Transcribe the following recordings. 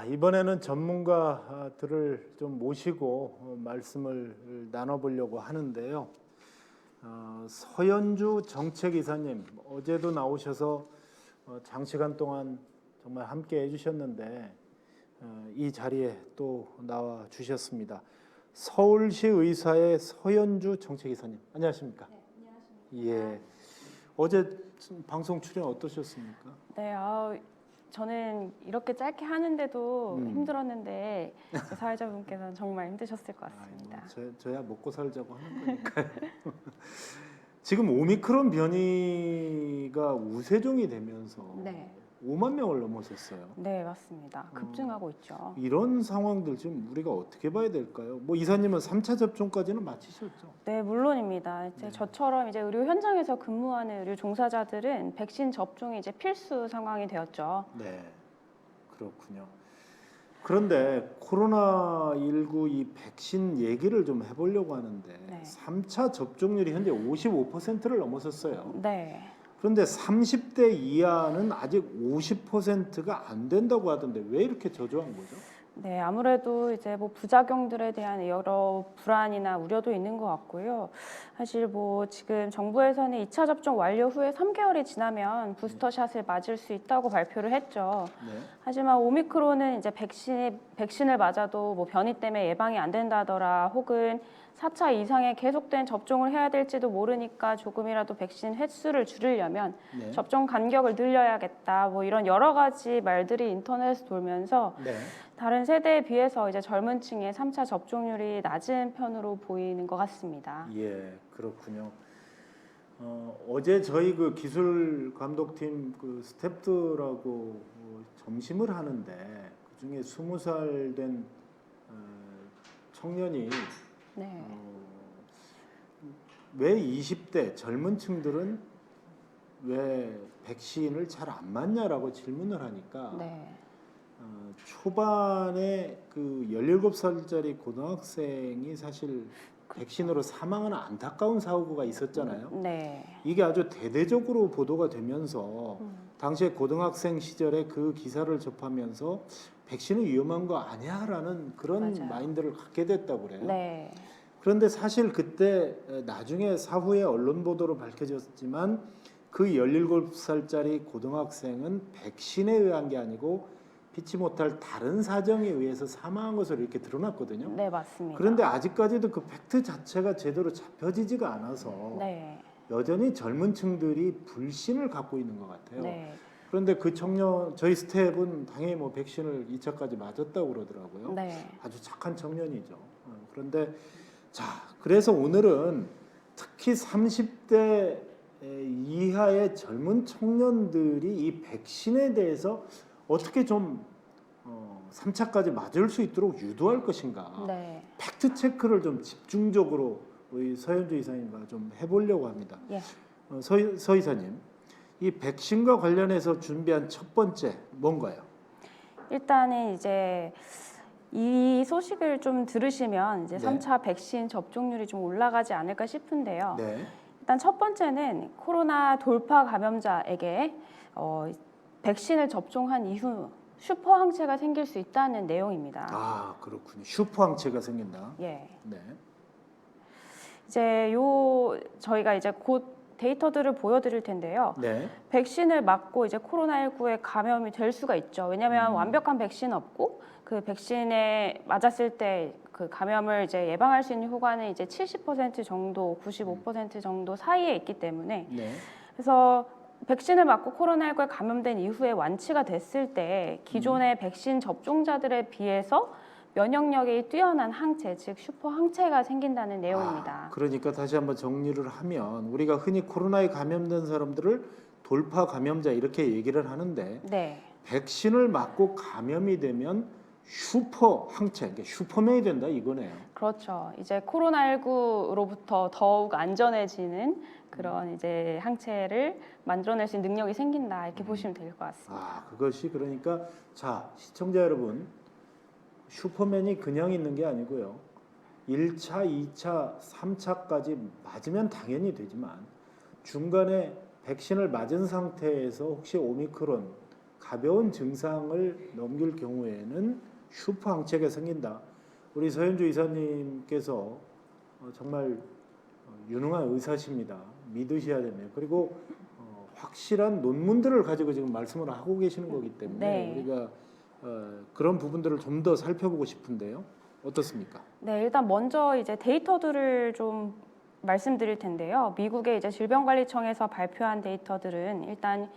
이번에는 전문가들을 좀 모시고 말씀을 나눠보려고 하는데요. 서현주 정책이사님 어제도 나오셔서 장시간 동안 정말 함께 해주셨는데 이 자리에 또 나와 주셨습니다. 서울시 의사의 서현주 정책이사님 안녕하십니까? 네, 안녕하십니까? 예. 어제 방송 출연 어떠셨습니까? 네, 저는 이렇게 짧게 하는데도 힘들었는데 사회자분께서는 정말 힘드셨을 것 같습니다. 저야 먹고 살자고 하는 거니까요. 지금 오미크론 변이가 우세종이 되면서 네. 5만 명을 넘어섰어요. 네, 맞습니다. 급증하고 있죠. 이런 상황들 지금 우리가 어떻게 봐야 될까요? 뭐 이사님은 3차 접종까지는 마치셨죠? 네, 물론입니다. 이제 네. 저처럼 이제 의료 현장에서 근무하는 의료 종사자들은 백신 접종이 이제 필수 상황이 되었죠. 네, 그렇군요. 그런데 코로나19 이 백신 얘기를 좀 해보려고 하는데 네. 3차 접종률이 현재 55%를 넘어섰어요. 네. 그런데 30대 이하는 아직 50%가 안 된다고 하던데 왜 이렇게 저조한 거죠? 네, 아무래도 이제 뭐 부작용들에 대한 여러 불안이나 우려도 있는 것 같고요. 사실 뭐 지금 정부에서는 2차 접종 완료 후에 3개월이 지나면 부스터샷을 맞을 수 있다고 발표를 했죠. 네. 하지만 오미크론은 이제 백신을 맞아도 뭐 변이 때문에 예방이 안 된다더라, 혹은 4차 이상의 계속된 접종을 해야 될지도 모르니까 조금이라도 백신 횟수를 줄이려면 네. 접종 간격을 늘려야겠다, 뭐 이런 여러 가지 말들이 인터넷에 돌면서 네. 다른 세대에 비해서 이제 젊은 층의 3차 접종률이 낮은 편으로 보이는 것 같습니다. 예, 그렇군요. 어제 저희 그 기술 감독팀 그 스태프들하고 점심을 하는데 그 중에 20살 된 청년이 네. 왜 20대 젊은 층들은 왜 백신을 잘 안 맞냐라고 질문을 하니까 네. 초반에 그 17살짜리 고등학생이 사실 백신으로 사망하는 안타까운 사고가 있었잖아요. 네. 이게 아주 대대적으로 보도가 되면서 당시에 고등학생 시절에 그 기사를 접하면서 백신은 위험한 거 아니야라는 그런 맞아요. 마인드를 갖게 됐다고 그래요. 네. 그런데 사실 그때 나중에 사후에 언론 보도로 밝혀졌지만 그 17살짜리 고등학생은 백신에 의한 게 아니고 피치 못할 다른 사정에 의해서 사망한 것으로 이렇게 드러났거든요. 네, 맞습니다. 그런데 아직까지도 그 팩트 자체가 제대로 잡혀지지가 않아서 네. 여전히 젊은 층들이 불신을 갖고 있는 것 같아요. 네. 그런데 그 청년, 저희 스텝은 당연히 뭐 백신을 2차까지 맞았다고 그러더라고요. 네. 아주 착한 청년이죠. 그런데 자, 그래서 오늘은 특히 30대 이하의 젊은 청년들이 이 백신에 대해서 어떻게 좀 3차까지 맞을 수 있도록 유도할 것인가. 네. 팩트 체크를 좀 집중적으로 우리 서현주 이사님과 좀 해보려고 합니다. 예. 서 이사님, 이 백신과 관련해서 준비한 첫 번째 뭔가요? 일단은 이제 이 소식을 좀 들으시면 이제 네. 3차 백신 접종률이 좀 올라가지 않을까 싶은데요. 네. 일단 첫 번째는 코로나 돌파 감염자에게 백신을 접종한 이후 슈퍼 항체가 생길 수 있다는 내용입니다. 아, 그렇군요. 슈퍼 항체가 생긴다. 예. 네. 이제 저희가 이제 곧 데이터들을 보여드릴 텐데요. 네. 백신을 맞고 이제 코로나19에 감염이 될 수가 있죠. 왜냐하면 완벽한 백신은 없고 그 백신에 맞았을 때 그 감염을 이제 예방할 수 있는 효과는 이제 70% 정도, 95% 정도 사이에 있기 때문에 네. 그래서 백신을 맞고 코로나19에 감염된 이후에 완치가 됐을 때 기존의 백신 접종자들에 비해서 면역력이 뛰어난 항체, 즉 슈퍼 항체가 생긴다는 내용입니다. 그러니까 다시 한번 정리를 하면 우리가 흔히 코로나에 감염된 사람들을 돌파 감염자 이렇게 얘기를 하는데 네. 백신을 맞고 감염이 되면 슈퍼 항체, 그러니까 슈퍼맨이 된다 이거네요. 그렇죠. 이제 코로나19로부터 더욱 안전해지는 그런 이제 항체를 만들어낼 수 있는 능력이 생긴다 이렇게 보시면 될 것 같습니다. 그것이 그러니까 자, 시청자 여러분, 슈퍼맨이 그냥 있는 게 아니고요. 1차, 2차, 3차까지 맞으면 당연히 되지만 중간에 백신을 맞은 상태에서 혹시 오미크론 가벼운 증상을 넘길 경우에는 슈퍼항체가 생긴다. 우리 서현주 이사님께서 정말 유능한 의사십니다. 믿으셔야 됩니다. 그리고 확실한 논문들을 가지고 지금 말씀을 하고 계시는 거기 때문에 네. 우리가 그런 부분들을 좀 더 살펴보고 싶은데요. 어떻습니까? 네, 일단 먼저 이제 데이터들을 좀 말씀드릴 텐데요. 미국의 이제 질병관리청에서 발표한 데이터들은 일단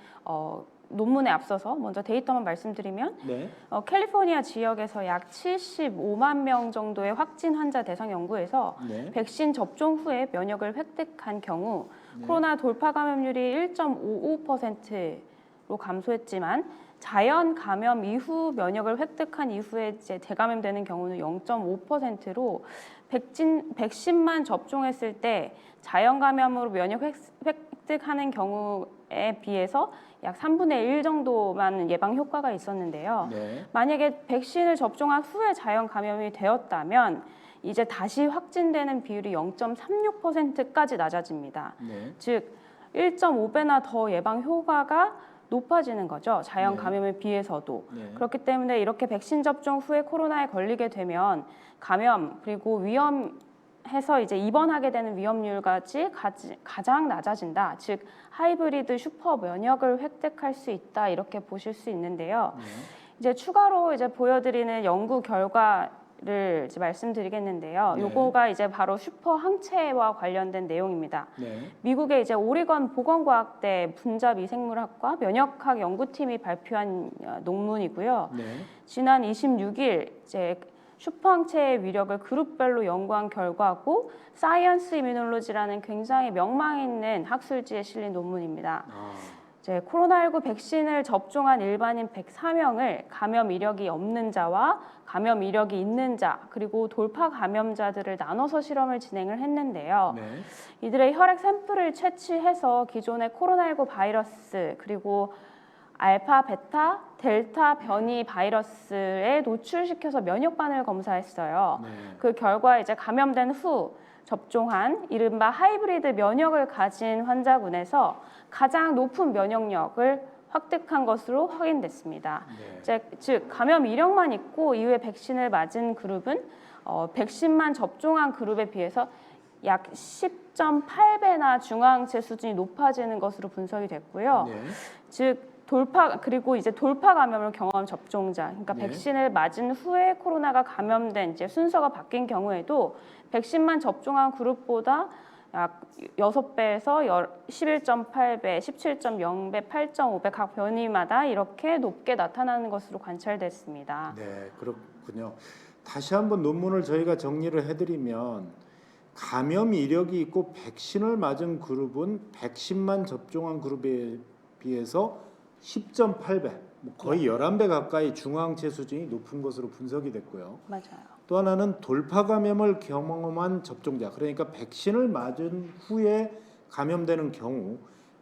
논문에 앞서서 먼저 데이터만 말씀드리면 네. 캘리포니아 지역에서 약 75만 명 정도의 확진 환자 대상 연구에서 네. 백신 접종 후에 면역을 획득한 경우 네. 코로나 돌파 감염률이 1.55%로 감소했지만 자연 감염 이후 면역을 획득한 이후에 이제 재감염되는 경우는 0.5%로 백신만 접종했을 때 자연 감염으로 면역 획득하는 경우에 비해서 약 3분의 1 정도만 예방 효과가 있었는데요. 네. 만약에 백신을 접종한 후에 자연 감염이 되었다면 이제 다시 확진되는 비율이 0.36%까지 낮아집니다. 네. 즉 1.5배나 더 예방 효과가 높아지는 거죠. 자연 네. 감염에 비해서도. 네. 그렇기 때문에 이렇게 백신 접종 후에 코로나에 걸리게 되면 감염 그리고 위험해서 이제 입원하게 되는 위험률까지 가장 낮아진다. 즉 하이브리드 슈퍼 면역을 획득할 수 있다. 이렇게 보실 수 있는데요. 네. 이제 추가로 이제 보여드리는 연구 결과를 이제 말씀드리겠는데요. 네. 요거가 이제 바로 슈퍼 항체와 관련된 내용입니다. 네. 미국의 이제 오리건 보건과학대 분자미생물학과 면역학 연구팀이 발표한 논문이고요. 네. 지난 26일 이제 슈퍼항체의 위력을 그룹별로 연구한 결과고 사이언스 이뮤놀로지라는 굉장히 명망 있는 학술지에 실린 논문입니다. 이제 코로나19 백신을 접종한 일반인 104명을 감염 이력이 없는 자와 감염 이력이 있는 자 그리고 돌파 감염자들을 나눠서 실험을 진행을 했는데요. 네. 이들의 혈액 샘플을 채취해서 기존의 코로나19 바이러스 그리고 알파, 베타, 델타 변이 바이러스에 노출시켜서 면역 반응을 검사했어요. 네. 그 결과 이제 감염된 후 접종한 이른바 하이브리드 면역을 가진 환자군에서 가장 높은 면역력을 획득한 것으로 확인됐습니다. 네. 즉 감염 이력만 있고 이후에 백신을 맞은 그룹은 백신만 접종한 그룹에 비해서 약 10.8배나 중화항체 수준이 높아지는 것으로 분석이 됐고요. 네. 즉 그리고 이제 돌파 감염을 경험한 접종자, 그러니까 네. 백신을 맞은 후에 코로나가 감염된 이제 순서가 바뀐 경우에도 백신만 접종한 그룹보다 약 6배에서 11.8배, 17.0배, 8.5배 각 변이마다 이렇게 높게 나타나는 것으로 관찰됐습니다. 네, 그렇군요. 다시 한번 논문을 저희가 정리를 해드리면 감염 이력이 있고 백신을 맞은 그룹은 백신만 접종한 그룹에 비해서 10.8배, 거의 11배 가까이 중화항체 수준이 높은 것으로 분석이 됐고요. 맞아요. 또 하나는 돌파 감염을 경험한 접종자, 그러니까 백신을 맞은 후에 감염되는 경우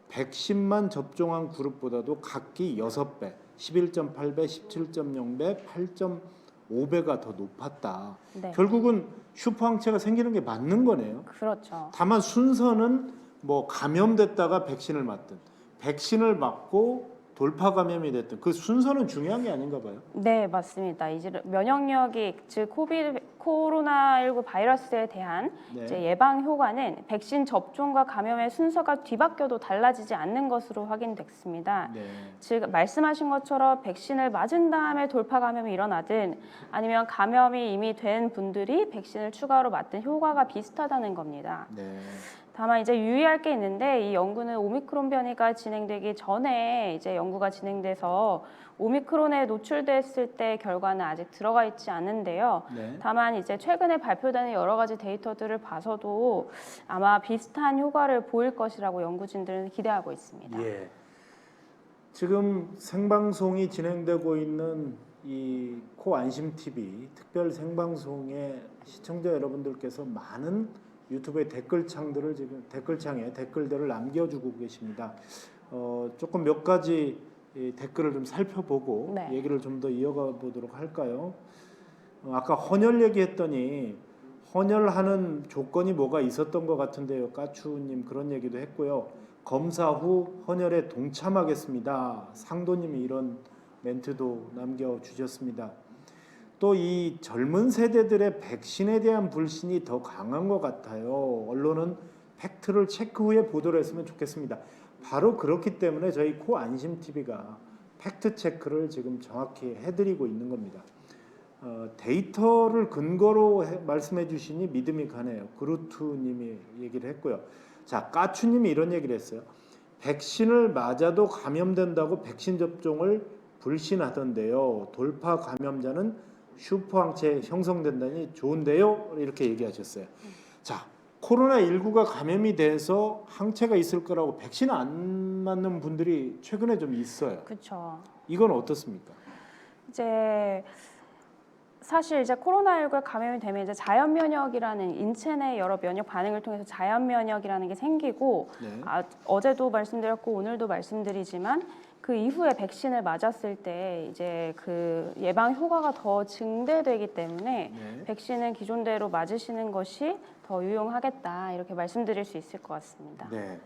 백신만 접종한 그룹보다도 각기 6배, 11.8배, 17.0배, 8.5배가 더 높았다. 네. 결국은 슈퍼항체가 생기는 게 맞는 거네요. 그렇죠. 다만 순서는 뭐 감염됐다가 백신을 맞든 백신을 맞고 돌파 감염이 됐든 그 순서는 중요한 게 아닌가 봐요. 네, 맞습니다. 이제 면역력이 즉 코로나19 바이러스에 대한 네. 이제 예방 효과는 백신 접종과 감염의 순서가 뒤바뀌어도 달라지지 않는 것으로 확인됐습니다. 네. 즉 말씀하신 것처럼 백신을 맞은 다음에 돌파 감염이 일어나든 아니면 감염이 이미 된 분들이 백신을 추가로 맞든 효과가 비슷하다는 겁니다. 네. 다만 이제 유의할 게 있는데 이 연구는 오미크론 변이가 진행되기 전에 이제 연구가 진행돼서 오미크론에 노출됐을 때 결과는 아직 들어가 있지 않은데요. 네. 다만 이제 최근에 발표되는 여러 가지 데이터들을 봐서도 아마 비슷한 효과를 보일 것이라고 연구진들은 기대하고 있습니다. 예. 지금 생방송이 진행되고 있는 이 코안심 TV 특별 생방송에 시청자 여러분들께서 많은 유튜브의 댓글창들을 지금 댓글창에 댓글들을 남겨주고 계십니다. 조금 몇 가지 댓글을 좀 살펴보고 네. 얘기를 좀 더 이어가 보도록 할까요? 아까 헌혈 얘기했더니 헌혈하는 조건이 뭐가 있었던 것 같은데요. 까추님 그런 얘기도 했고요. 검사 후 헌혈에 동참하겠습니다. 상도님이 이런 멘트도 남겨주셨습니다. 또 이 젊은 세대들의 백신에 대한 불신이 더 강한 것 같아요. 언론은 팩트를 체크 후에 보도를 했으면 좋겠습니다. 바로 그렇기 때문에 저희 코안심TV가 팩트 체크를 지금 정확히 해드리고 있는 겁니다. 데이터를 근거로 말씀해 주시니 믿음이 가네요. 그루트님이 얘기를 했고요. 자, 까추님이 이런 얘기를 했어요. 백신을 맞아도 감염된다고 백신 접종을 불신하던데요. 돌파 감염자는 슈퍼항체 형성된다니 좋은데요. 이렇게 얘기하셨어요. 자, 코로나19가 감염이 돼서 항체가 있을 거라고 백신 안 맞는 분들이 최근에 좀 있어요. 그렇죠. 이건 어떻습니까? 이제 사실 이제 코로나19에 감염이 되면 이제 자연 면역이라는 인체 내 여러 면역 반응을 통해서 자연 면역이라는 게 생기고 네. 어제도 말씀드렸고 오늘도 말씀드리지만 그 이후에 백신을 맞았을 때 이제 그 예방 효과가 더 증대되기 때문에 네. 백신은 기존대로 맞으시는 것이 더 유용하겠다 이렇게 말씀드릴 수 있을 것 같습니다. 네.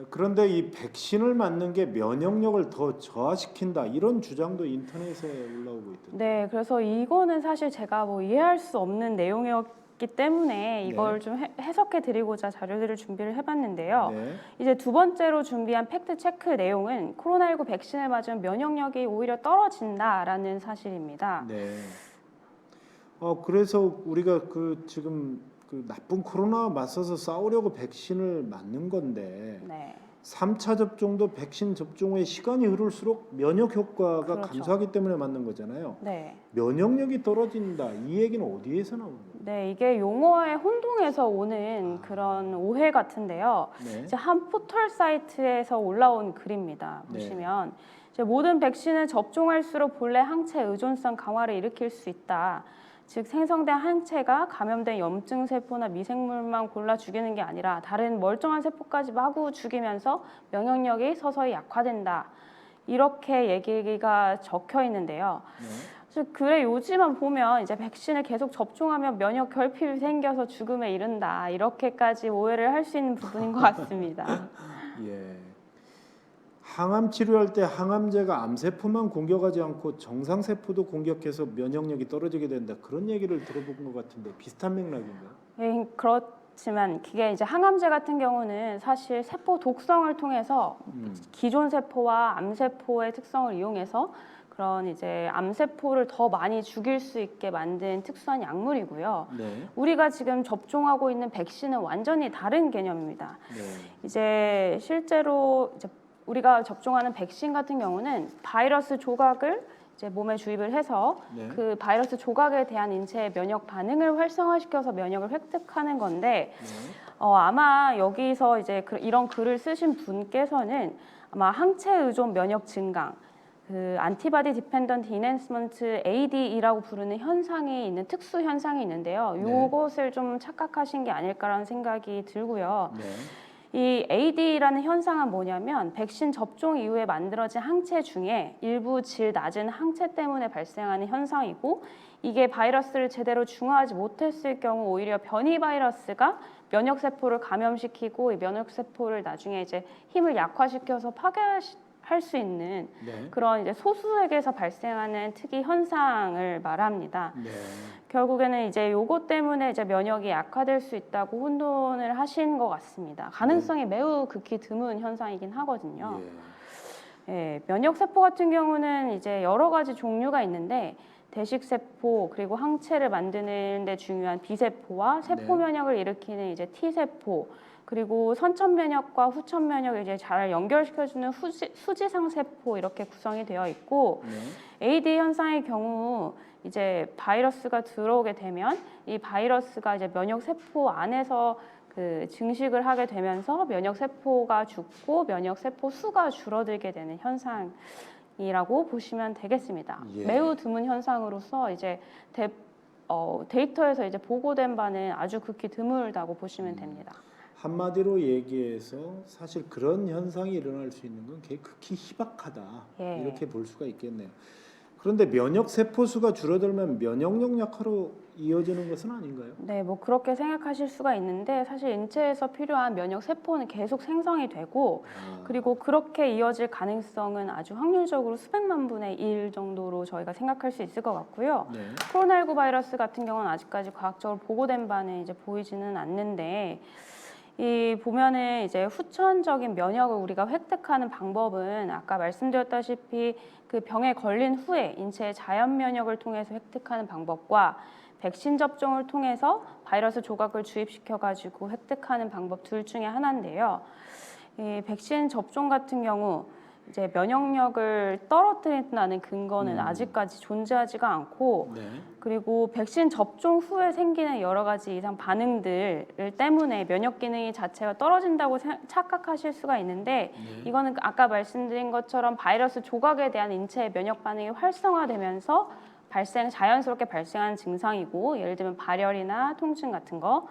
그런데 이 백신을 맞는 게 면역력을 더 저하시킨다 이런 주장도 인터넷에 올라오고 있던데. 네, 그래서 이거는 사실 제가 뭐 이해할 수 없는 내용이었기 때문에 이걸 네. 좀 해석해 드리고자 자료들을 준비를 해봤는데요. 네. 이제 두 번째로 준비한 팩트 체크 내용은 코로나19 백신을 맞으면 면역력이 오히려 떨어진다라는 사실입니다. 네. 그래서 우리가 지금 나쁜 코로나와 맞서서 싸우려고 백신을 맞는 건데 네. 3차 접종도 백신 접종 후에 시간이 흐를수록 면역 효과가 그렇죠. 감소하기 때문에 맞는 거잖아요. 네. 면역력이 떨어진다. 이 얘기는 어디에서 나오는 거예요? 네, 이게 용어의 혼동에서 오는 그런 오해 같은데요. 네. 이제 한 포털 사이트에서 올라온 글입니다. 네. 보시면 이제 모든 백신은 접종할수록 본래 항체 의존성 강화를 일으킬 수 있다. 즉 생성된 항체가 감염된 염증 세포나 미생물만 골라 죽이는 게 아니라 다른 멀쩡한 세포까지 마구 죽이면서 면역력이 서서히 약화된다. 이렇게 얘기가 적혀 있는데요. 네. 그래서 글의 요지만 보면 이제 백신을 계속 접종하면 면역 결핍이 생겨서 죽음에 이른다. 이렇게까지 오해를 할 수 있는 부분인 것 같습니다. 예. 항암 치료할 때 항암제가 암세포만 공격하지 않고 정상세포도 공격해서 면역력이 떨어지게 된다. 그런 얘기를 들어본 것 같은데 비슷한 맥락인가요? 네, 그렇지만 그게 이제 항암제 같은 경우는 사실 세포 독성을 통해서 기존 세포와 암세포의 특성을 이용해서 그런 이제 암세포를 더 많이 죽일 수 있게 만든 특수한 약물이고요. 네. 우리가 지금 접종하고 있는 백신은 완전히 다른 개념입니다. 네. 이제 실제로 이제 우리가 접종하는 백신 같은 경우는 바이러스 조각을 이제 몸에 주입을 해서 네. 그 바이러스 조각에 대한 인체의 면역 반응을 활성화시켜서 면역을 획득하는 건데 네. 아마 여기서 이제 이런 글을 쓰신 분께서는 아마 항체 의존 면역 증강, 그 안티바디 디펜던트 인핸스먼트 ADE라고 부르는 현상이 있는 특수 현상이 있는데요. 네. 이것을 좀 착각하신 게 아닐까라는 생각이 들고요. 네. 이 AD라는 현상은 뭐냐면 백신 접종 이후에 만들어진 항체 중에 일부 질 낮은 항체 때문에 발생하는 현상이고 이게 바이러스를 제대로 중화하지 못했을 경우 오히려 변이 바이러스가 면역 세포를 감염시키고 이 면역 세포를 나중에 이제 힘을 약화시켜서 파괴할 수 있는 네. 그런 이제 소수에게서 발생하는 특이 현상을 말합니다. 네. 결국에는 이제 요거 때문에 이제 면역이 약화될 수 있다고 혼돈을 하신 것 같습니다. 가능성이 매우 극히 드문 현상이긴 하거든요. 예, 면역 세포 같은 경우는 이제 여러 가지 종류가 있는데 대식 세포 그리고 항체를 만드는 데 중요한 B 세포와 세포 네. 면역을 일으키는 이제 T 세포 그리고 선천 면역과 후천 면역을 이제 잘 연결시켜주는 수지상 세포 이렇게 구성이 되어 있고 네. AD 현상의 경우 이제 바이러스가 들어오게 되면 이 바이러스가 이제 면역 세포 안에서 그 증식을 하게 되면서 면역 세포가 죽고 면역 세포 수가 줄어들게 되는 현상이라고 보시면 되겠습니다. 예. 매우 드문 현상으로서 이제 데이터에서 이제 보고된 바는 아주 극히 드물다고 보시면 됩니다. 한마디로 얘기해서 사실 그런 현상이 일어날 수 있는 건 극히 희박하다. 예. 이렇게 볼 수가 있겠네요. 그런데 면역 세포 수가 줄어들면 면역력 약화로 이어지는 것은 아닌가요? 네, 뭐 그렇게 생각하실 수가 있는데 사실 인체에서 필요한 면역 세포는 계속 생성이 되고 그리고 그렇게 이어질 가능성은 아주 확률적으로 수백만 분의 1 정도로 저희가 생각할 수 있을 것 같고요. 네. 코로나19 바이러스 같은 경우는 아직까지 과학적으로 보고된 바는 이제 보이지는 않는데 이 보면은 이제 후천적인 면역을 우리가 획득하는 방법은 아까 말씀드렸다시피 그 병에 걸린 후에 인체의 자연 면역을 통해서 획득하는 방법과 백신 접종을 통해서 바이러스 조각을 주입시켜 가지고 획득하는 방법 둘 중에 하나인데요. 이 백신 접종 같은 경우 이제 면역력을 떨어뜨린다는 근거는 아직까지 존재하지가 않고 네. 그리고 백신 접종 후에 생기는 여러 가지 이상 반응들 때문에 면역 기능이 자체가 떨어진다고 착각하실 수가 있는데 이거는 아까 말씀드린 것처럼 바이러스 조각에 대한 인체의 면역 반응이 활성화되면서 자연스럽게 발생하는 증상이고 예를 들면 발열이나 통증 같은 거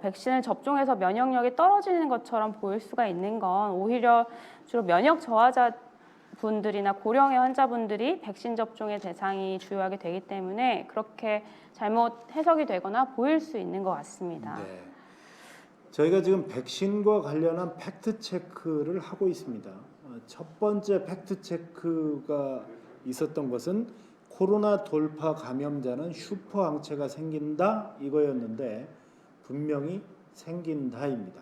백신을 접종해서 면역력이 떨어지는 것처럼 보일 수가 있는 건 오히려 주로 면역 저하자 분들이나 고령의 환자분들이 백신 접종의 대상이 주요하게 되기 때문에 그렇게 잘못 해석이 되거나 보일 수 있는 것 같습니다. 네. 저희가 지금 백신과 관련한 팩트 체크를 하고 있습니다. 첫 번째 팩트 체크가 있었던 것은 코로나 돌파 감염자는 슈퍼 항체가 생긴다 이거였는데 분명히 생긴다입니다.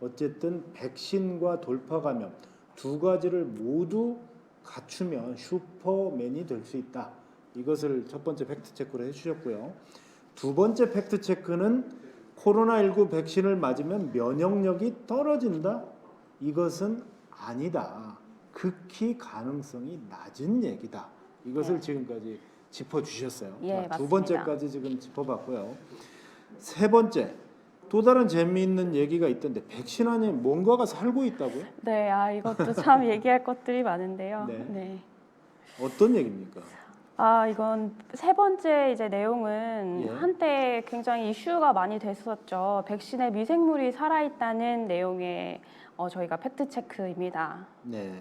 어쨌든 백신과 돌파 감염 두 가지를 모두 갖추면 슈퍼맨이 될 수 있다. 이것을 첫 번째 팩트 체크로 해주셨고요. 두 번째 팩트 체크는 코로나19 백신을 맞으면 면역력이 떨어진다. 이것은 아니다. 극히 가능성이 낮은 얘기다. 이것을 지금까지 짚어주셨어요. 예, 자, 두 맞습니다. 번째까지 지금 짚어봤고요. 세 번째 또 다른 재미있는 얘기가 있던데 백신 안에 뭔가가 살고 있다고요? 네, 이것도 참 얘기할 것들이 많은데요. 네. 네. 어떤 얘기입니까? 이건 세 번째 이제 내용은 예. 한때 굉장히 이슈가 많이 됐었죠. 백신에 미생물이 살아있다는 내용의 저희가 팩트 체크입니다. 네.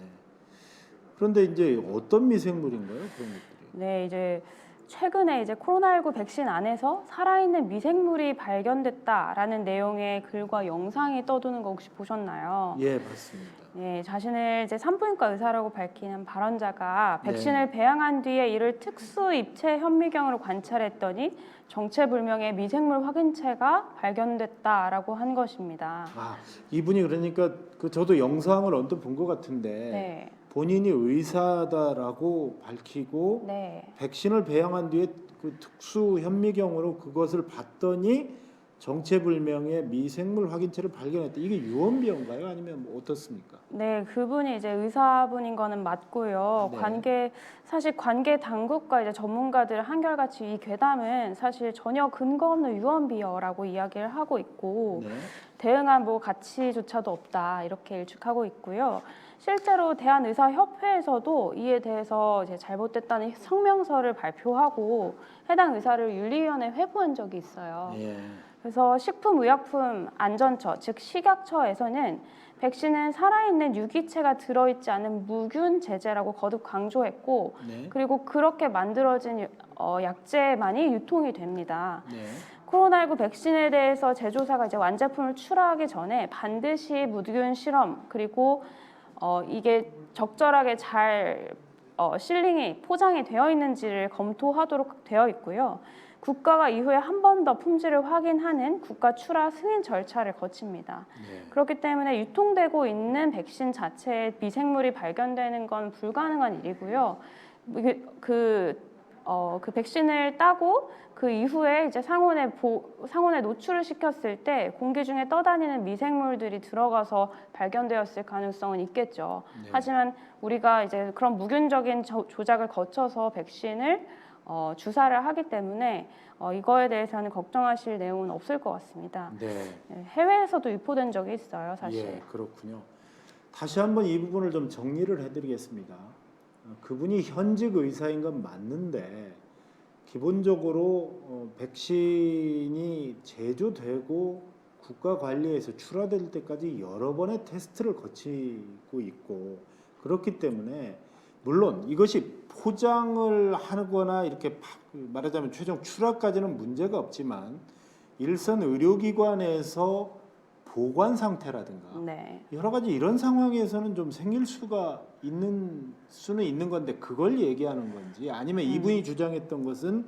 그런데 이제 어떤 미생물인가요? 그런 것들이? 네, 이제 최근에 이제 코로나19 백신 안에서 살아있는 미생물이 발견됐다라는 내용의 글과 영상이 떠도는 거 혹시 보셨나요? 예, 맞습니다. 네, 자신을 이제 산부인과 의사라고 밝히는 발언자가 네. 백신을 배양한 뒤에 이를 특수 입체 현미경으로 관찰했더니 정체불명의 미생물 확인체가 발견됐다라고 한 것입니다. 이분이 그러니까 저도 영상을 언뜻 본 것 같은데 네, 본인이 의사다라고 밝히고 네. 백신을 배양한 뒤에 그 특수 현미경으로 그것을 봤더니 정체불명의 미생물 확인체를 발견했다. 이게 유언비어인가요? 아니면 뭐 어떻습니까? 네, 그분이 이제 의사분인 거는 맞고요. 네. 사실 관계 당국과 이제 전문가들 한결같이 이 괴담은 사실 전혀 근거 없는 유언비어라고 이야기를 하고 있고 네. 대응한 뭐 가치조차도 없다 이렇게 일축하고 있고요. 실제로 대한의사협회에서도 이에 대해서 이제 잘못됐다는 성명서를 발표하고 해당 의사를 윤리위원회에 회부한 적이 있어요. 예. 그래서 식품의약품안전처, 즉 식약처에서는 백신은 살아있는 유기체가 들어있지 않은 무균 제제라고 거듭 강조했고 네. 그리고 그렇게 만들어진 약제만이 유통이 됩니다. 네. 코로나19 백신에 대해서 제조사가 이제 완제품을 출하하기 전에 반드시 무균 실험 그리고 이게 적절하게 잘 실링이 포장이 되어 있는지를 검토하도록 되어 있고요. 국가가 이후에 한 번 더 품질을 확인하는 국가 출하 승인 절차를 거칩니다. 네. 그렇기 때문에 유통되고 있는 백신 자체에 미생물이 발견되는 건 불가능한 일이고요. 그 백신을 따고 그 이후에 이제 상온에 노출을 시켰을 때 공기 중에 떠다니는 미생물들이 들어가서 발견되었을 가능성은 있겠죠. 네. 하지만 우리가 이제 그런 무균적인 조작을 거쳐서 백신을 주사를 하기 때문에 이거에 대해서는 걱정하실 내용은 없을 것 같습니다. 네. 해외에서도 유포된 적이 있어요, 사실. 예, 그렇군요. 다시 한번 이 부분을 좀 정리를 해드리겠습니다. 그분이 현직 의사인 건 맞는데 기본적으로 백신이 제조되고 국가 관리에서 출하될 때까지 여러 번의 테스트를 거치고 있고 그렇기 때문에 물론 이것이 포장을 하거나 이렇게 말하자면 최종 출하까지는 문제가 없지만 일선 의료기관에서 보관 상태라든가 네. 여러 가지 이런 상황에서는 좀 생길 수가 있는 수는 있는 건데 그걸 얘기하는 건지 아니면 이분이 주장했던 것은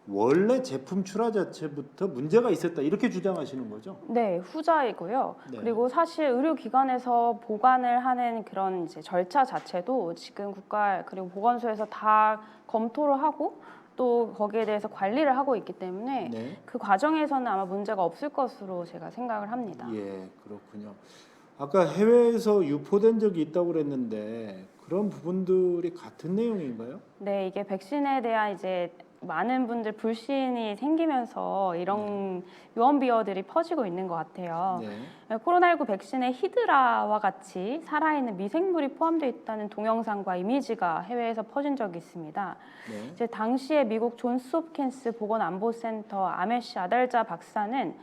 원래 제품 출하 자체부터 문제가 있었다 이렇게 주장하시는 거죠? 네, 후자이고요. 네. 그리고 사실 의료기관에서 보관을 하는 그런 이제 절차 자체도 지금 국가 그리고 보건소에서 다 검토를 하고 또 거기에 대해서 관리를 하고 있기 때문에 네. 그 과정에서는 아마 문제가 없을 것으로 제가 생각을 합니다. 예, 그렇군요. 아까 해외에서 유포된 적이 있다고 그랬는데 그런 부분들이 같은 내용인가요? 네, 이게 백신에 대한 이제 많은 분들 불신이 생기면서 이런 유언비어들이 퍼지고 있는 것 같아요. 네. 코로나19 백신에 히드라와 같이 살아있는 미생물이 포함되어 있다는 동영상과 이미지가 해외에서 퍼진 적이 있습니다. 네. 이제 당시에 미국 존스홉킨스 보건안보센터 아메시 아달자 박사는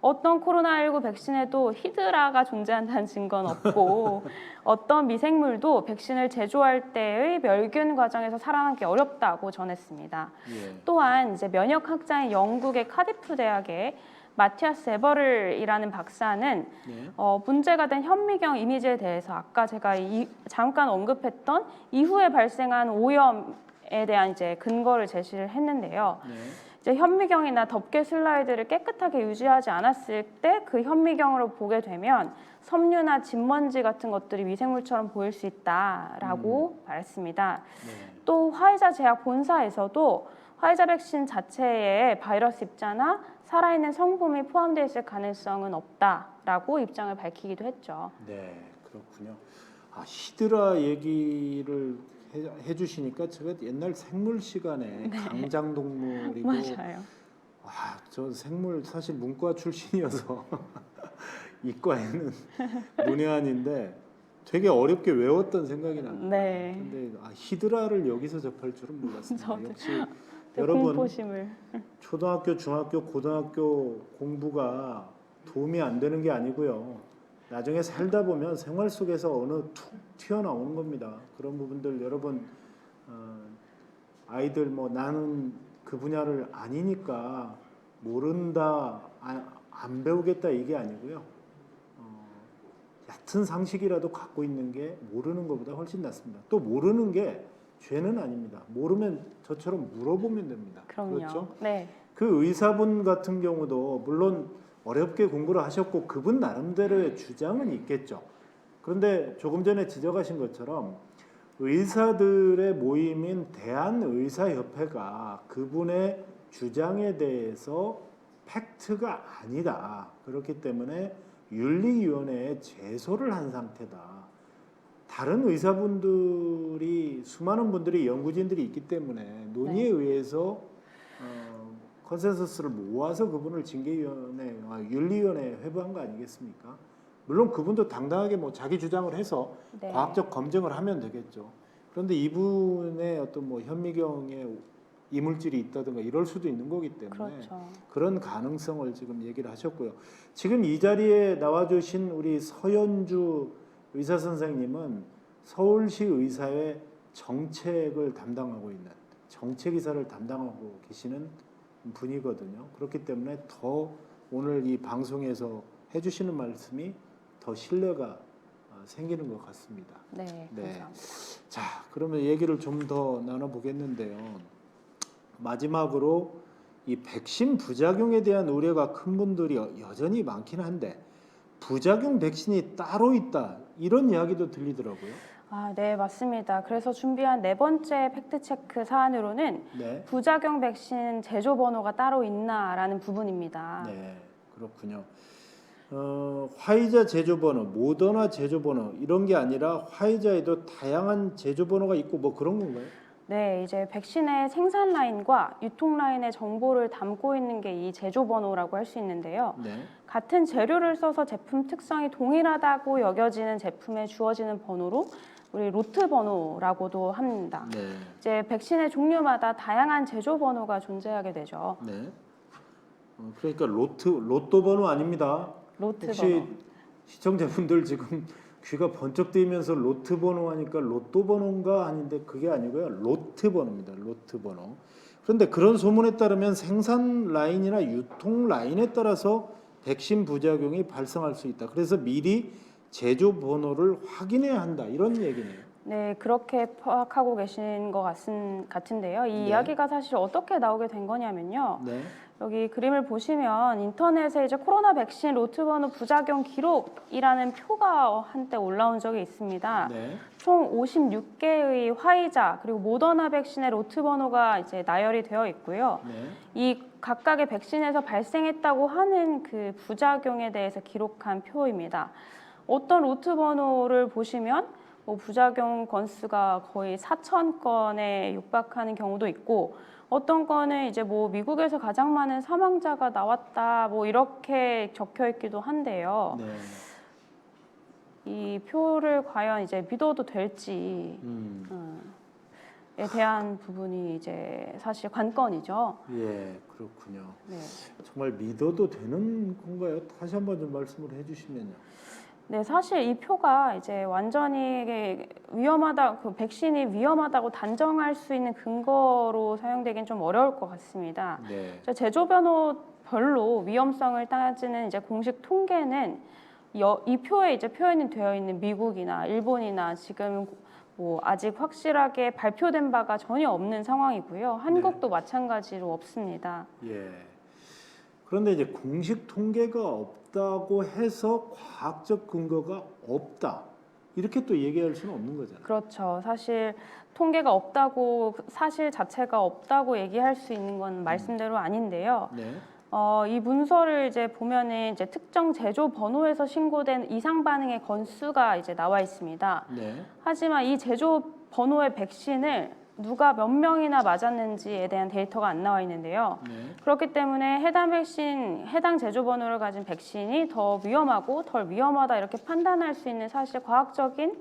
어떤 코로나19 백신에도 히드라가 존재한다는 증거는 없고 어떤 미생물도 백신을 제조할 때의 멸균 과정에서 살아남기 어렵다고 전했습니다. 예. 또한 이제 면역학자인 영국의 카디프 대학의 마티아스 에버를이라는 박사는 네. 문제가 된 현미경 이미지에 대해서 아까 제가 잠깐 언급했던 이후에 발생한 오염에 대한 이제 근거를 제시를 했는데요. 네. 이제 현미경이나 덮개 슬라이드를 깨끗하게 유지하지 않았을 때 그 현미경으로 보게 되면 섬유나 진먼지 같은 것들이 미생물처럼 보일 수 있다라고 말했습니다. 네. 또 화이자 제약 본사에서도 화이자 백신 자체에 바이러스 입자나 살아있는 성분이 포함되어 있을 가능성은 없다라고 입장을 밝히기도 했죠. 네, 그렇군요. 아, 히드라 얘기를 해주시니까 제가 옛날 생물 시간에 강장동물이고 맞아요. 아, 저 생물 사실 문과 출신이어서 이과에는 문외한인데 되게 어렵게 외웠던 생각이 납니다. 네. 근데 히드라를 여기서 접할 줄은 몰랐습니다. 저도. 역시 네, 여러분 공포심을. 초등학교, 중학교, 고등학교 공부가 도움이 안 되는 게 아니고요. 나중에 살다 보면 생활 속에서 어느 툭 튀어나오는 겁니다. 그런 부분들 여러분 아이들 뭐 나는 그 분야를 아니니까 모른다 안 배우겠다 이게 아니고요. 얕은 상식이라도 갖고 있는 게 모르는 것보다 훨씬 낫습니다. 또 모르는 게 죄는 아닙니다. 모르면 저처럼 물어보면 됩니다. 그럼요. 그렇죠? 네. 그 의사분 같은 경우도 물론 어렵게 공부를 하셨고 그분 나름대로의 주장은 있겠죠. 그런데 조금 전에 지적하신 것처럼 의사들의 모임인 대한의사협회가 그분의 주장에 대해서 팩트가 아니다. 그렇기 때문에 윤리위원회에 제소를 한 상태다. 다른 의사분들이 수많은 분들이 연구진들이 있기 때문에 논의에 의해서 컨센서스를 모아서 그분을 징계위원회, 윤리위원회에 회부한 거 아니겠습니까? 물론 그분도 당당하게 뭐 자기 주장을 해서 네. 과학적 검증을 하면 되겠죠. 그런데 이분의 어떤 뭐 현미경에 이물질이 있다든가 이럴 수도 있는 거기 때문에 그렇죠. 그런 가능성을 지금 얘기를 하셨고요. 지금 이 자리에 나와주신 우리 서연주 의사 선생님은 서울시 의사회 정책을 담당하고 있는 정책이사를 담당하고 계시는 분이거든요. 그렇기 때문에 더 오늘 이 방송에서 해주시는 말씀이 더 신뢰가 생기는 것 같습니다. 네, 네. 감사합니다. 자, 그러면 얘기를 좀 더 나눠보겠는데요. 마지막으로 이 백신 부작용에 대한 우려가 큰 분들이 여전히 많긴 한데 부작용 백신이 따로 있다 이런 이야기도 들리더라고요. 아, 네, 맞습니다. 그래서 준비한 네 번째 팩트체크 사안으로는 네, 부작용 백신 제조 번호가 따로 있나라는 부분입니다. 네, 그렇군요. 화이자 제조 번호, 모더나 제조 번호 이런 게 아니라 화이자에도 다양한 제조 번호가 있고 뭐 그런 건가요? 네, 이제 백신의 생산 라인과 유통 라인의 정보를 담고 있는 게 이 제조 번호라고 할 수 있는데요. 네, 같은 재료를 써서 제품 특성이 동일하다고 여겨지는 제품에 주어지는 번호로 우리 로트 번호라고도 합니다. 네, 이제 백신의 종류마다 다양한 제조 번호가 존재하게 되죠. 네. 그러니까 로또 번호 아닙니다. 로트 혹시 번호. 시청자분들 지금 귀가 번쩍 뜨이면서 로트 번호 하니까 로또 번호인가 아닌데 그게 아니고요. 로트 번호입니다. 로트 번호. 그런데 그런 소문에 따르면 생산 라인이나 유통 라인에 따라서 백신 부작용이 발생할 수 있다. 그래서 미리 제조 번호를 확인해야 한다. 이런 얘기네요. 네, 그렇게 파악하고 계신 것 같은데요. 이 네. 이야기가 사실 어떻게 나오게 된 거냐면요. 네. 여기 그림을 보시면 인터넷에 이제 코로나 백신 로트 번호 부작용 기록이라는 표가 한때 올라온 적이 있습니다. 네. 총 56개의 화이자 그리고 모더나 백신의 로트 번호가 이제 나열이 되어 있고요. 네. 이 각각의 백신에서 발생했다고 하는 그 부작용에 대해서 기록한 표입니다. 어떤 로트 번호를 보시면 뭐 부작용 건수가 거의 4,000건에 육박하는 경우도 있고 어떤 건은 이제 뭐 미국에서 가장 많은 사망자가 나왔다 뭐 이렇게 적혀 있기도 한데요. 네. 이 표를 과연 이제 믿어도 될지 에 대한 부분이 이제 사실 관건이죠. 예, 그렇군요. 네. 정말 믿어도 되는 건가요? 다시 한번 좀 말씀을 해주시면요. 네, 사실 이 표가 이제 완전히 위험하다, 그 백신이 위험하다고 단정할 수 있는 근거로 사용되긴 좀 어려울 것 같습니다. 네. 제조 변호별로 위험성을 따지는 이제 공식 통계는 이 표에 이제 표현이 되어 있는 미국이나 일본이나 지금 뭐 아직 확실하게 발표된 바가 전혀 없는 상황이고요. 한국도 마찬가지로 없습니다. 예. 그런데 이제 공식 통계가 없다고 해서 과학적 근거가 없다. 이렇게 또 얘기할 수는 없는 거잖아요. 그렇죠. 사실 통계가 없다고 사실 자체가 없다고 얘기할 수 있는 건 말씀대로 아닌데요. 네. 이 문서를 이제 보면은 이제 특정 제조 번호에서 신고된 이상 반응의 건수가 이제 나와 있습니다. 네. 하지만 이 제조 번호의 백신을 누가 몇 명이나 맞았는지에 대한 데이터가 안 나와 있는데요. 네. 그렇기 때문에 해당 제조 번호를 가진 백신이 더 위험하고 덜 위험하다 이렇게 판단할 수 있는 사실 과학적인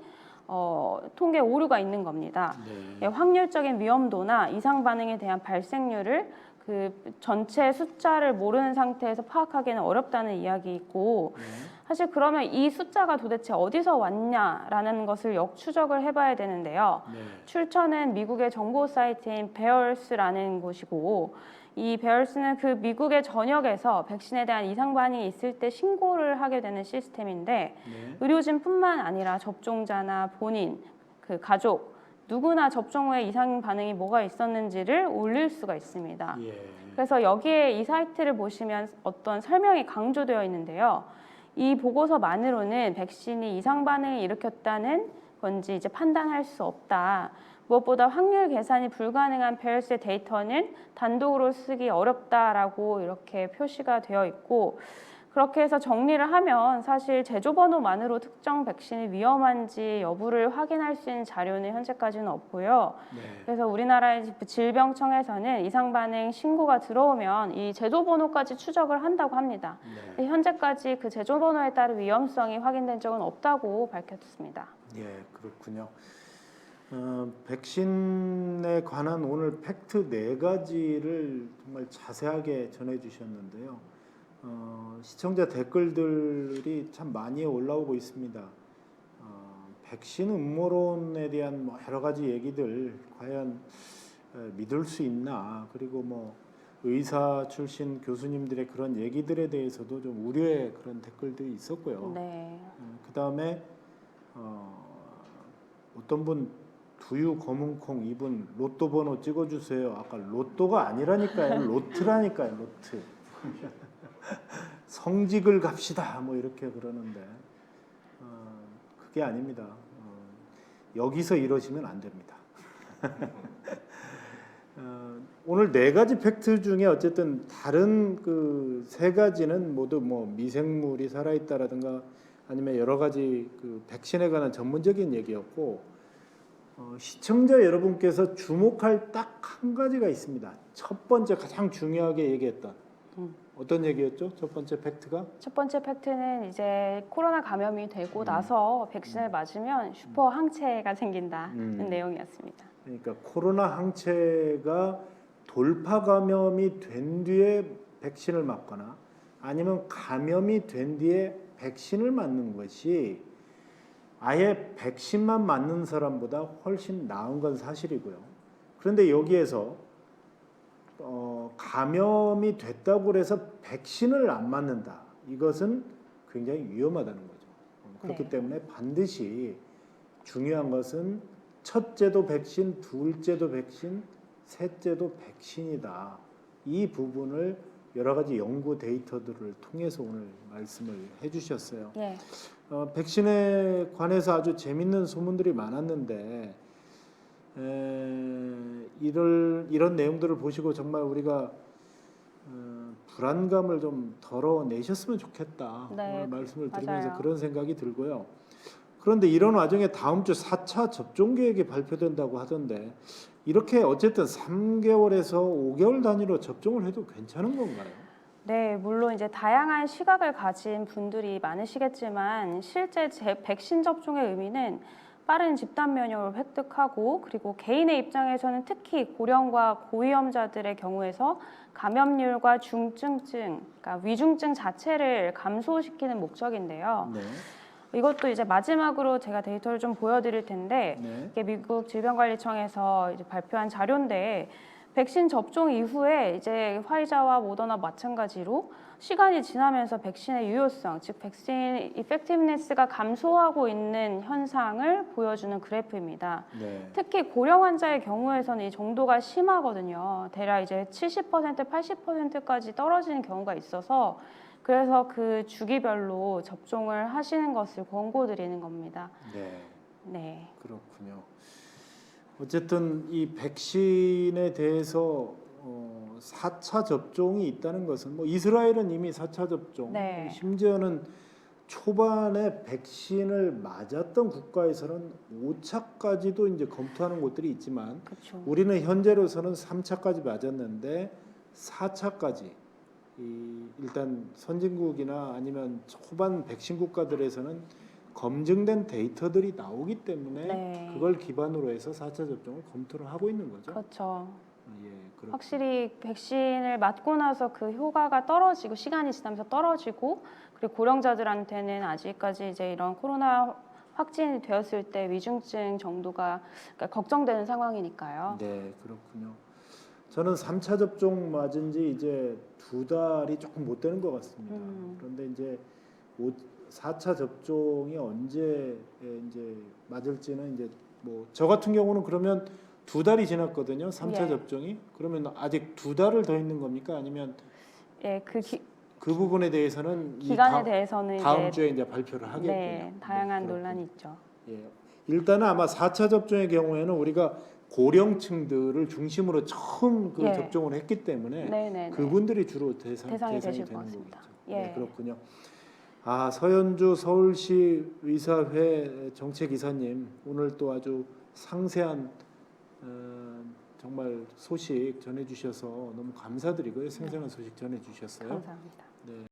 통계 오류가 있는 겁니다. 네. 확률적인 위험도나 이상 반응에 대한 발생률을 그 전체 숫자를 모르는 상태에서 파악하기는 어렵다는 이야기이고 네. 사실 그러면 이 숫자가 도대체 어디서 왔냐라는 것을 역추적을 해봐야 되는데요. 네. 출처는 미국의 정보 사이트인 베얼스라는 곳이고 이 베얼스는 그 미국의 전역에서 백신에 대한 이상 반응이 있을 때 신고를 하게 되는 시스템인데 네. 의료진뿐만 아니라 접종자나 본인, 그 가족 누구나 접종 후에 이상 반응이 뭐가 있었는지를 올릴 수가 있습니다. 예. 그래서 여기에 이 사이트를 보시면 어떤 설명이 강조되어 있는데요. 이 보고서만으로는 백신이 이상 반응을 일으켰다는 건지 이제 판단할 수 없다. 무엇보다 확률 계산이 불가능한 베얼스의 데이터는 단독으로 쓰기 어렵다라고 이렇게 표시가 되어 있고 그렇게 해서 정리를 하면 사실 제조 번호만으로 특정 백신이 위험한지 여부를 확인할 수 있는 자료는 현재까지는 없고요. 네. 그래서 우리나라의 질병청에서는 이상 반응 신고가 들어오면 이 제조 번호까지 추적을 한다고 합니다. 네. 현재까지 그 제조 번호에 따른 위험성이 확인된 적은 없다고 밝혔습니다. 예, 그렇군요. 백신에 관한 오늘 팩트 4가지를 정말 자세하게 전해주셨는데요. 시청자 댓글들이 참 많이 올라오고 있습니다. 백신 음모론에 대한 뭐 여러 가지 얘기들 과연 믿을 수 있나, 그리고 뭐 의사 출신 교수님들의 그런 얘기들에 대해서도 좀 우려의 그런 댓글들이 있었고요. 네. 그 다음에 어떤 분 두유 검은콩 이분 로또 번호 찍어주세요. 아까 로또가 아니라니까요. 로트라니까요. 로트. 성직을 갑시다. 뭐 이렇게 그러는데 그게 아닙니다. 여기서 이러시면 안 됩니다. 오늘 4가지 팩트 중에 어쨌든 다른 그 3가지는 모두 뭐 미생물이 살아있다라든가 아니면 여러 가지 그 백신에 관한 전문적인 얘기였고 시청자 여러분께서 주목할 딱 한 가지가 있습니다. 첫 번째 가장 중요하게 얘기했던 어떤 얘기였죠? 첫 번째 팩트가? 첫 번째 팩트는 이제 코로나 감염이 되고 나서 백신을 맞으면 슈퍼 항체가 생긴다는 내용이었습니다. 그러니까 코로나 항체가 돌파 감염이 된 뒤에 백신을 맞거나 아니면 감염이 된 뒤에 백신을 맞는 것이 아예 백신만 맞는 사람보다 훨씬 나은 건 사실이고요. 그런데 여기에서 감염이 됐다고 해서 백신을 안 맞는다. 이것은 굉장히 위험하다는 거죠. 그렇기 네. 때문에 반드시 중요한 것은 첫째도 백신, 둘째도 백신, 셋째도 백신이다. 이 부분을 여러 가지 연구 데이터들을 통해서 오늘 말씀을 해주셨어요. 예. 백신에 관해서 아주 재밌는 소문들이 많았는데 이런 내용들을 보시고 정말 우리가 불안감을 좀 덜어내셨으면 좋겠다. 네, 오늘 말씀을 드리면서 맞아요. 그런 생각이 들고요. 그런데 이런 와중에 다음 주 4차 접종 계획이 발표된다고 하던데 이렇게 어쨌든 3개월에서 5개월 단위로 접종을 해도 괜찮은 건가요? 네, 물론 이제 다양한 시각을 가진 분들이 많으시겠지만 실제 백신 접종의 의미는 빠른 집단 면역을 획득하고 그리고 개인의 입장에서는 특히 고령과 고위험자들의 경우에서 감염률과 중증증, 그러니까 위중증 자체를 감소시키는 목적인데요. 네. 이것도 이제 마지막으로 제가 데이터를 좀 보여드릴 텐데 네. 이게 미국 질병관리청에서 이제 발표한 자료인데 백신 접종 이후에 이제 화이자와 모더나 마찬가지로 시간이 지나면서 백신의 유효성, 즉 백신 이펙티브니스가 감소하고 있는 현상을 보여주는 그래프입니다. 네. 특히 고령 환자의 경우에서는 이 정도가 심하거든요. 대략 이제 70%, 80%까지 떨어지는 경우가 있어서 그래서 그 주기별로 접종을 하시는 것을 권고드리는 겁니다. 네. 네. 그렇군요. 어쨌든 이 백신에 대해서 4차 접종이 있다는 것은 뭐 이스라엘은 이미 4차 접종, 네. 심지어는 초반에 백신을 맞았던 국가에서는 5차까지도 이제 검토하는 곳들이 있지만 그렇죠. 우리는 현재로서는 3차까지 맞았는데 4차까지 일단 선진국이나 아니면 초반 백신 국가들에서는 검증된 데이터들이 나오기 때문에 네. 그걸 기반으로 해서 4차 접종을 검토를 하고 있는 거죠. 그렇죠. 예, 그렇군요. 확실히 백신을 맞고 나서 그 효과가 떨어지고 시간이 지나면서 떨어지고 그리고 고령자들한테는 아직까지 이제 이런 코로나 확진이 되었을 때 위중증 정도가 그러니까 걱정되는 상황이니까요. 네, 그렇군요. 저는 3차 접종 맞은 지 이제 2달이 조금 못 되는 것 같습니다. 그런데 이제 4차 접종이 언제 이제 맞을지는 이제 뭐 저 같은 경우는 그러면 2달이 지났거든요. 3차 예. 접종이. 그러면 아직 2달을 더 있는 겁니까? 아니면 예, 그 부분에 대해서는 기간에 대해서는 다음 이제 주에 이제 발표를 하겠군요. 네, 다양한 그렇군요. 논란이 있죠. 예. 일단은 아마 4차 접종의 경우에는 우리가 고령층들을 중심으로 처음 그 예. 접종을 했기 때문에 네네네. 그분들이 주로 대상이 되실 되는 것 같습니다. 거겠죠. 예. 네, 그렇군요. 서현주 서울시 의사회 정책이사님 오늘 또 아주 상세한 정말 소식 전해주셔서 너무 감사드리고요. 생생한 소식 전해주셨어요. 감사합니다. 네.